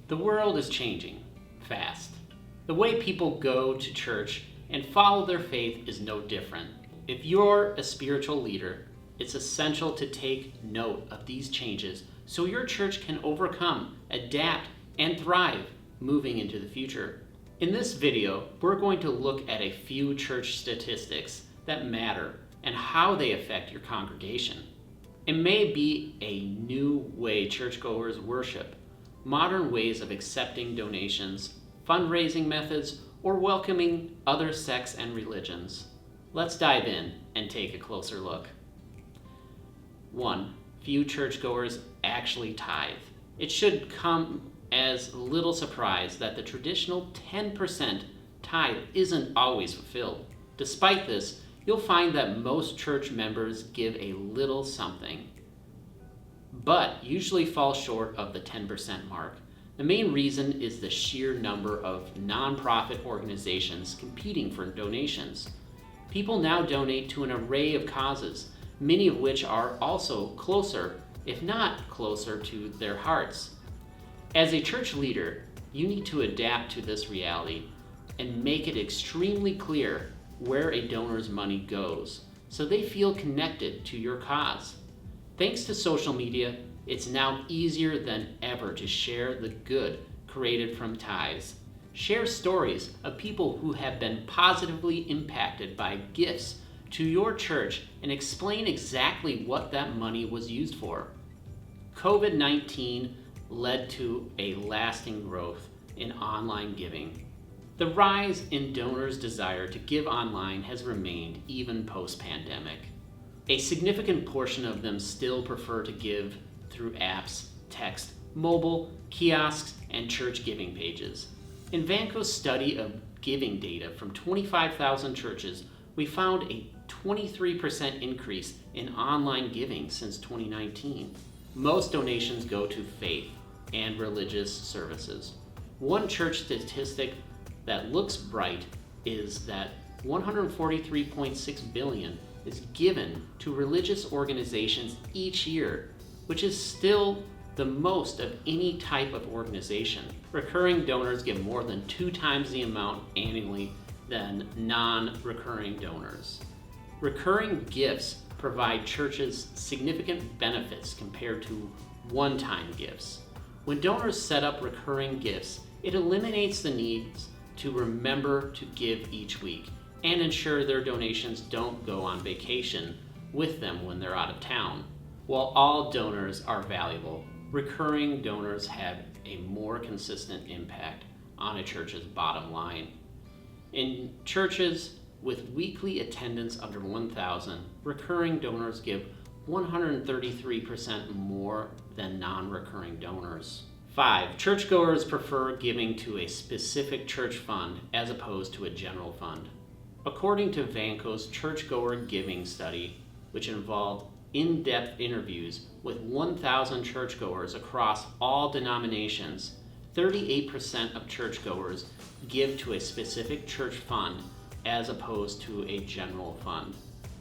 The world is changing fast. The way people go to church and follow their faith is no different. If you're a spiritual leader, it's essential to take note of these changes so your church can overcome, adapt, and thrive moving into the future. In this video, we're going to look at a few church statistics that matter and how they affect your congregation. It may be a new way churchgoers worship, modern ways of accepting donations, fundraising methods, or welcoming other sects and religions. Let's dive in and take a closer look. 1. Few churchgoers actually tithe. It should come as little surprise that the traditional 10% tithe isn't always fulfilled. Despite this, you'll find that most church members give a little something, but usually fall short of the 10% mark. The main reason is the sheer number of nonprofit organizations competing for donations. People now donate to an array of causes, many of which are also closer, if not closer, to their hearts. As a church leader, you need to adapt to this reality and make it extremely clear where a donor's money goes so they feel connected to your cause. Thanks to social media, it's now easier than ever to share the good created from tithes. Share stories of people who have been positively impacted by gifts to your church and explain exactly what that money was used for. COVID-19 led to a lasting growth in online giving. The rise in donors' desire to give online has remained even post-pandemic. A significant portion of them still prefer to give through apps, text, mobile, kiosks, and church giving pages. In Vanco's study of giving data from 25,000 churches, we found a 23% increase in online giving since 2019. Most donations go to faith and religious services. One church statistic that looks bright is that $143.6 billion is given to religious organizations each year, which is still the most of any type of organization. Recurring donors give more than 2 times the amount annually than non-recurring donors. Recurring gifts provide churches significant benefits compared to one-time gifts. When donors set up recurring gifts, it eliminates the needs to remember to give each week and ensure their donations don't go on vacation with them when they're out of town. While all donors are valuable, recurring donors have a more consistent impact on a church's bottom line. In churches with weekly attendance under 1,000, recurring donors give 133% more than non-recurring donors. 5. Churchgoers prefer giving to a specific church fund as opposed to a general fund. According to Vanco's churchgoer giving study, which involved in-depth interviews with 1,000 churchgoers across all denominations, 38% of churchgoers give to a specific church fund as opposed to a general fund.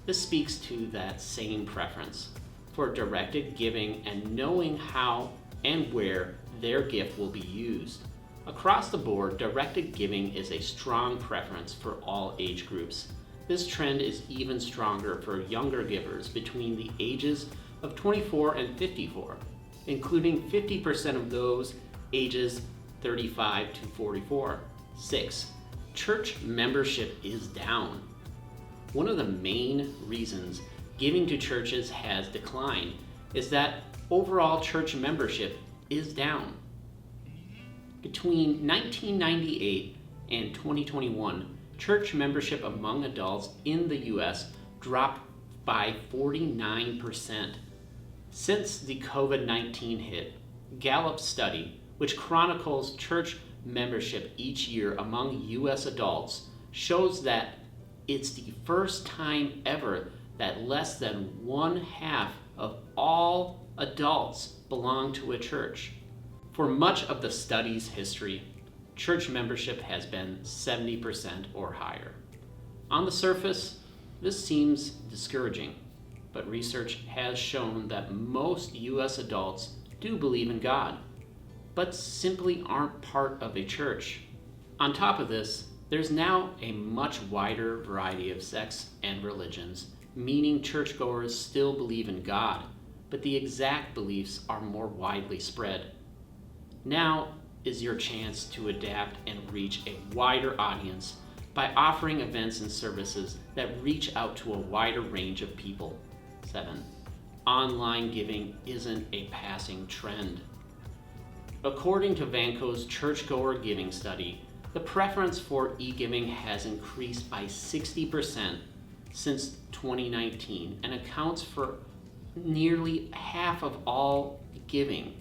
This speaks to that same preference for directed giving and knowing how and where their gift will be used. Across the board, directed giving is a strong preference for all age groups. This trend is even stronger for younger givers between the ages of 24 and 54, including 50% of those ages 35 to 44. 6. Church membership is down. One of the main reasons giving to churches has declined is that overall church membership is down. Between 1998 and 2021, church membership among adults in the U.S. dropped by 49%. Since the COVID-19 hit, Gallup's study, which chronicles church membership each year among U.S. adults, shows that it's the first time ever that less than 1/2 of all adults belong to a church. For much of the study's history, church membership has been 70% or higher. On the surface, this seems discouraging, but research has shown that most U.S. adults do believe in God. but simply aren't part of a church. On top of this, there's now a much wider variety of sects and religions, meaning churchgoers still believe in God, but the exact beliefs are more widely spread. Now is your chance to adapt and reach a wider audience by offering events and services that reach out to a wider range of people. 7. Online giving isn't a passing trend. According to Vanco's churchgoer giving study, the preference for e-giving has increased by 60% since 2019 and accounts for nearly half of all giving.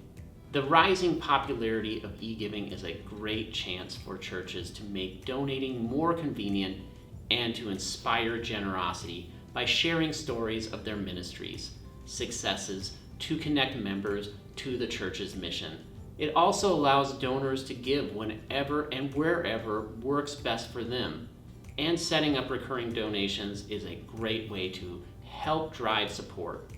The rising popularity of e-giving is a great chance for churches to make donating more convenient and to inspire generosity by sharing stories of their ministries, successes to connect members to the church's mission. It also allows donors to give whenever and wherever works best for them, and setting up recurring donations is a great way to help drive support.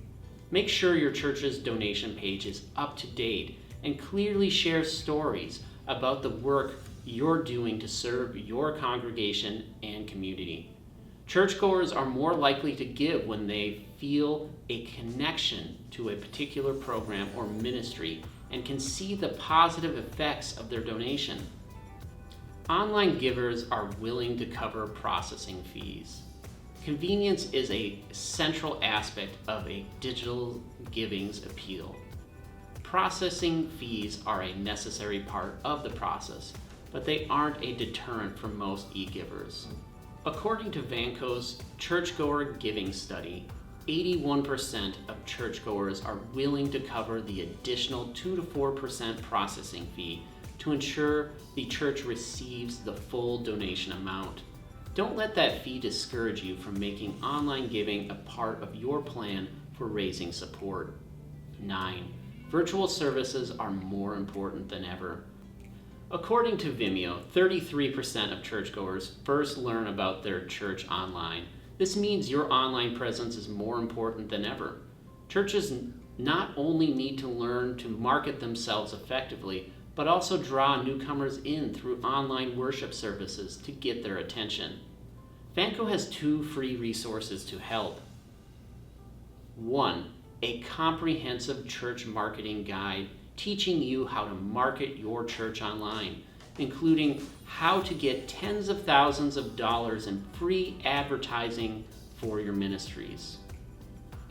Make sure your church's donation page is up to date and clearly shares stories about the work you're doing to serve your congregation and community. Churchgoers are more likely to give when they feel a connection to a particular program or ministry and can see the positive effects of their donation. Online givers are willing to cover processing fees. Convenience is a central aspect of a digital giving's appeal. Processing fees are a necessary part of the process, but they aren't a deterrent for most e-givers. According to Vanco's churchgoer giving study, 81% of churchgoers are willing to cover the additional 2 to 4% processing fee to ensure the church receives the full donation amount. Don't let that fee discourage you from making online giving a part of your plan for raising support. 9. Virtual services are more important than ever. According to Vimeo, 33% of churchgoers first learn about their church online. This means your online presence is more important than ever. Churches not only need to learn to market themselves effectively, but also draw newcomers in through online worship services to get their attention. Vanco has 2 free resources to help. 1. A comprehensive church marketing guide teaching you how to market your church online, including how to get tens of thousands of dollars in free advertising for your ministries.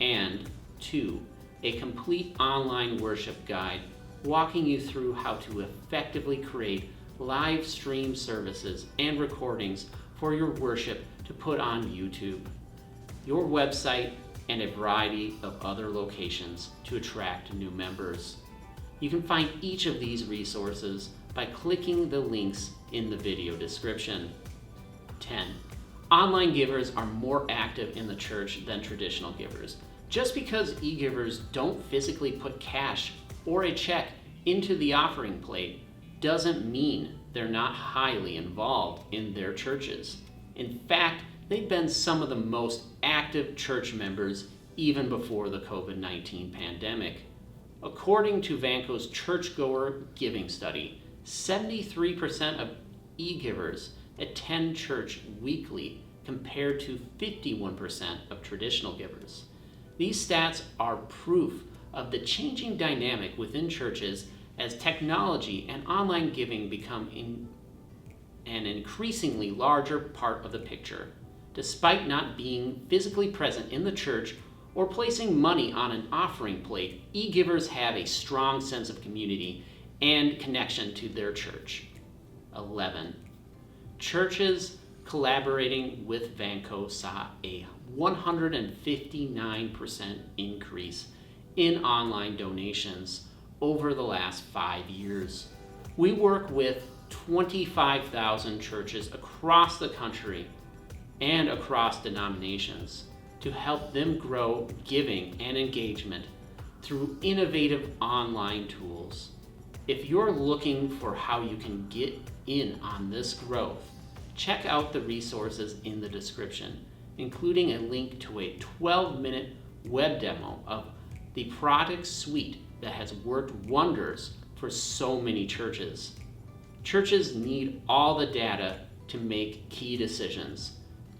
And 2, a complete online worship guide walking you through how to effectively create live stream services and recordings for your worship to put on YouTube, your website, and a variety of other locations to attract new members. You can find each of these resources by clicking the links in the video description. 10. Online givers are more active in the church than traditional givers. Just because e-givers don't physically put cash or a check into the offering plate doesn't mean they're not highly involved in their churches. In fact, they've been some of the most active church members even before the COVID-19 pandemic. According to Vanco's churchgoer giving study, 73% of e-givers attend church weekly compared to 51% of traditional givers. These stats are proof of the changing dynamic within churches as technology and online giving become an increasingly larger part of the picture. Despite not being physically present in the church or placing money on an offering plate, e-givers have a strong sense of community and connection to their church. 11. Churches collaborating with Vanco saw a 159% increase in online donations over the last 5 years. We work with 25,000 churches across the country and across denominations to help them grow giving and engagement through innovative online tools. If you're looking for how you can get in on this growth, check out the resources in the description, including a link to a 12-minute web demo of the product suite that has worked wonders for for so many churches. Churches need all the data to make key decisions.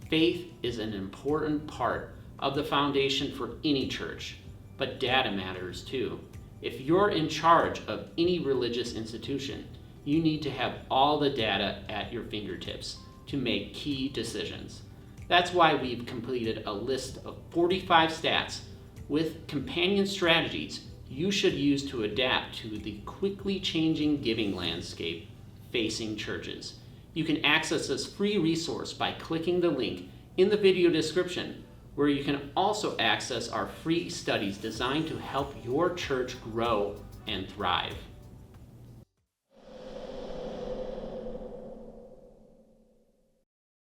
Faith is an important part of the foundation for any church, but data matters too. If you're in charge of any religious institution, you need to have all the data at your fingertips to make key decisions. That's why we've completed a list of 45 stats with companion strategies you should use to adapt to the quickly changing giving landscape facing churches. You can access this free resource by clicking the link in the video description, where you can also access our free studies designed to help your church grow and thrive.